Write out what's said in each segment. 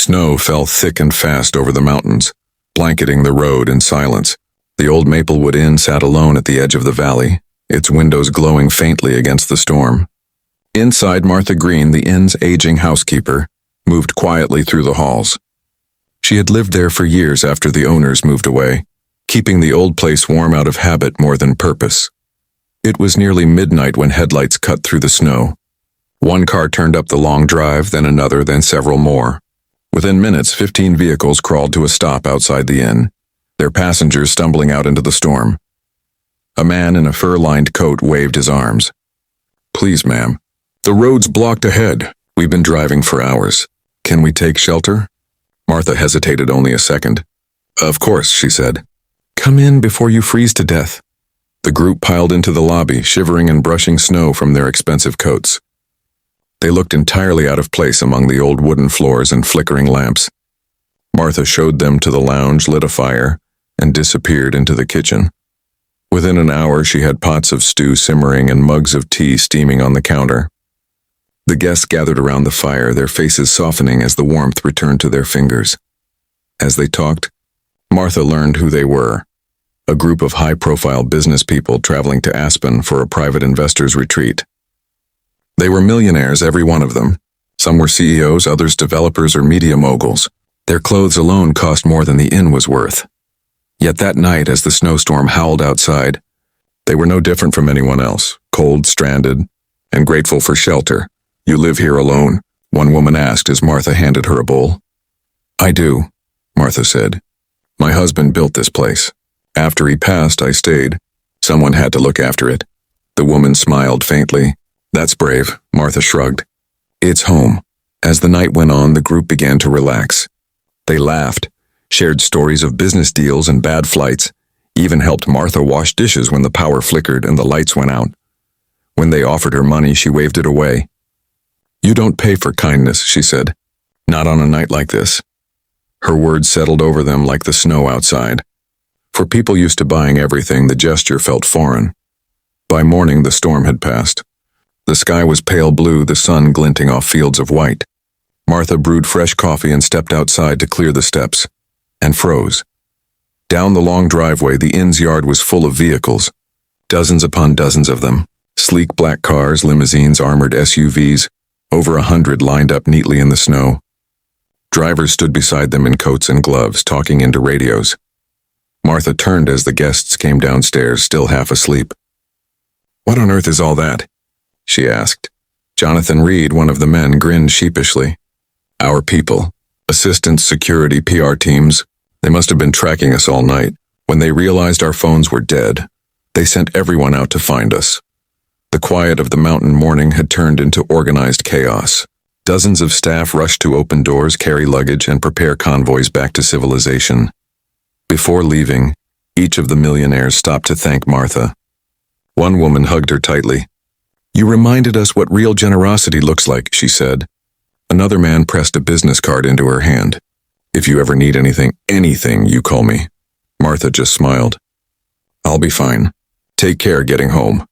Snow fell thick and fast over the mountains, blanketing the road in silence. The old Maplewood Inn sat alone at the edge of the valley, its windows glowing faintly against the storm. Inside, Martha Green, the inn's aging housekeeper, moved quietly through the halls. She had lived there for years after the owners moved away, keeping the old place warm out of habit more than purpose. It was nearly midnight when headlights cut through the snow. One car turned up the long drive, then another, then several more. Within minutes, 15 vehicles crawled to a stop outside the inn, their passengers stumbling out into the storm. A man in a fur-lined coat waved his arms. "Please, ma'am. The road's blocked ahead. We've been driving for hours. Can we take shelter?" Martha hesitated only a second. "Of course," she said. "Come in before you freeze to death." The group piled into the lobby, shivering and brushing snow from their expensive coats. They looked entirely out of place among the old wooden floors and flickering lamps. Martha showed them to the lounge, lit a fire, and disappeared into the kitchen. Within an hour, she had pots of stew simmering and mugs of tea steaming on the counter. The guests gathered around the fire, their faces softening as the warmth returned to their fingers. As they talked, Martha learned who they were, a group of high-profile business people traveling to Aspen for a private investors' retreat. They were millionaires, every one of them. Some were CEOs, others developers or media moguls. Their clothes alone cost more than the inn was worth. Yet that night, as the snowstorm howled outside, they were no different from anyone else, cold, stranded, and grateful for shelter. "You live here alone?" one woman asked as Martha handed her a bowl. "I do," Martha said. "My husband built this place. After he passed, I stayed. Someone had to look after it." The woman smiled faintly. "That's brave," Martha shrugged. "It's home." As the night went on, the group began to relax. They laughed, shared stories of business deals and bad flights, even helped Martha wash dishes when the power flickered and the lights went out. When they offered her money, she waved it away. "You don't pay for kindness," she said. "Not on a night like this." Her words settled over them like the snow outside. For people used to buying everything, the gesture felt foreign. By morning, the storm had passed. The sky was pale blue, the sun glinting off fields of white. Martha brewed fresh coffee and stepped outside to clear the steps, and froze. Down the long driveway, the inn's yard was full of vehicles, dozens upon dozens of them. Sleek black cars, limousines, armored SUVs, over 100 lined up neatly in the snow. Drivers stood beside them in coats and gloves, talking into radios. Martha turned as the guests came downstairs, still half asleep. "What on earth is all that?" she asked. Jonathan Reed, one of the men, grinned sheepishly. "Our people. Assistants, security, PR teams. They must have been tracking us all night. When they realized our phones were dead, they sent everyone out to find us." The quiet of the mountain morning had turned into organized chaos. Dozens of staff rushed to open doors, carry luggage, and prepare convoys back to civilization. Before leaving, each of the millionaires stopped to thank Martha. One woman hugged her tightly. "You reminded us what real generosity looks like," she said. Another man pressed a business card into her hand. "If you ever need anything, you call me." Martha just smiled. "I'll be fine. Take care getting home."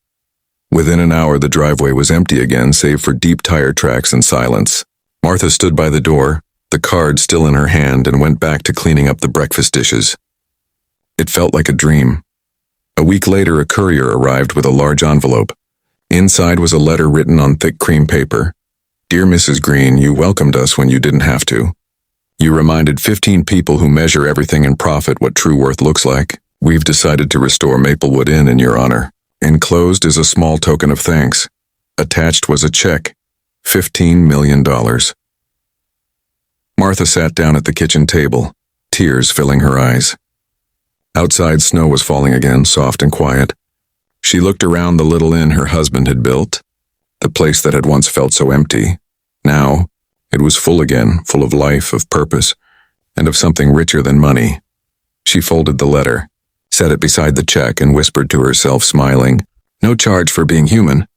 Within an hour, the driveway was empty again, save for deep tire tracks and silence. Martha stood by the door, the card still in her hand, and went back to cleaning up the breakfast dishes. It felt like a dream. A week later, a courier arrived with a large envelope. Inside was a letter written on thick cream paper. "Dear Mrs. Green, you welcomed us when you didn't have to. You reminded 15 people who measure everything in profit what true worth looks like. We've decided to restore Maplewood Inn in your honor. Enclosed is a small token of thanks. Attached was a check, $15 million. Martha sat down at the kitchen table, tears filling her eyes. Outside, snow was falling again, soft and quiet. She looked around the little inn her husband had built, the place that had once felt so empty. Now, it was full again, full of life, of purpose, and of something richer than money. She folded the letter, set it beside the check, and whispered to herself, smiling, "No charge for being human."